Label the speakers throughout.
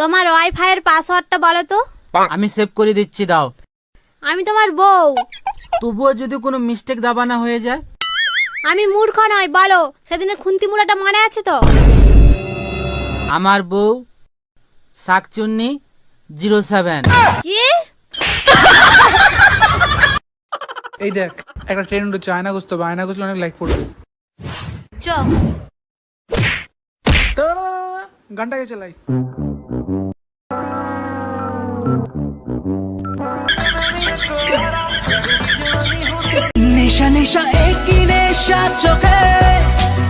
Speaker 1: তোমার ওয়াইফাই এর পাসওয়ার্ডটা বলো তো।
Speaker 2: আমি সেভ করে দিচ্ছি, দাও।
Speaker 1: আমি তোমার বউ।
Speaker 2: তবুও যদি কোনো মিস্টেক দাবানা হয়ে যায়?
Speaker 1: আমি মূর্খ নয়, বলো। সেদিনের খুন্তি মুড়াটা মনে আছে তো?
Speaker 2: আমার বউ শাকচুন্নি 07।
Speaker 1: কি?
Speaker 3: এই দেখ, একটা ট্রেন উঠেছে, আয়না গুছতে হবে, আয়না গুছলে অনেক লাইক পড়বে।
Speaker 1: চ।
Speaker 3: গানটাকে চালাই।
Speaker 4: নেশা নেশা একই নেশা চোখে,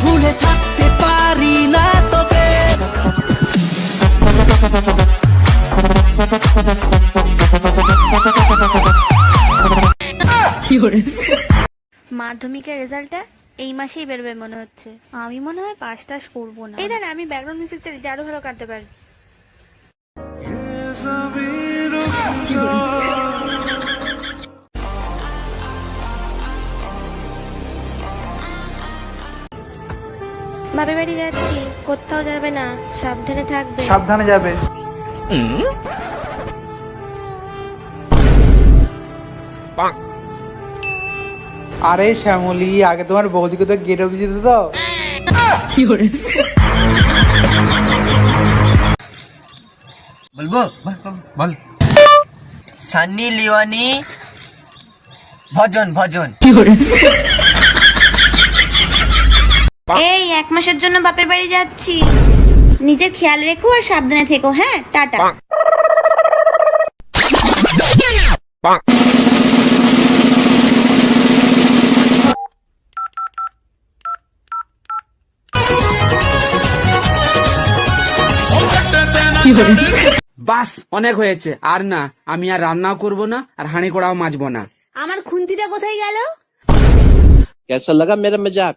Speaker 4: ভুলে থাকতে পারি না তোকে।
Speaker 1: মাধ্যমিকের রেজাল্টটা এই মাসেই বেরোবে মনে হচ্ছে। আমি মনে হয় পাস টাস করবো না। এই দাঁড়া, আমি ব্যাকগ্রাউন্ড মিউজিক চালিয়ে আরো ভালো কাটতে পারি। বাপের বাড়ি যাচ্ছি, কোথাও যাবে না, সাবধানে থাকবে।
Speaker 3: সাবধানে যাবে। আরে শ্যামলি, আগে তোমার বৌদিকে তো গেট অফিস যেতে দাও।
Speaker 4: বলবো? বল। সান্নি লিওয়ানি ভজন ভজন।
Speaker 1: এই 1 মাসের জন্য বাপের বাড়ি যাচ্ছি, নিজের খেয়াল রেখো আর সাবধানে থেকো। হ্যাঁ, টাটা।
Speaker 5: বাস, অনেক হয়েছে, আর না। আমি আর রান্নাও করব না, আর হাঁড়ি কড়াও মাজবো না।
Speaker 1: আমার খুন্তিটা কোথায় গেল?
Speaker 6: कैसा लगा मेरा मजाक?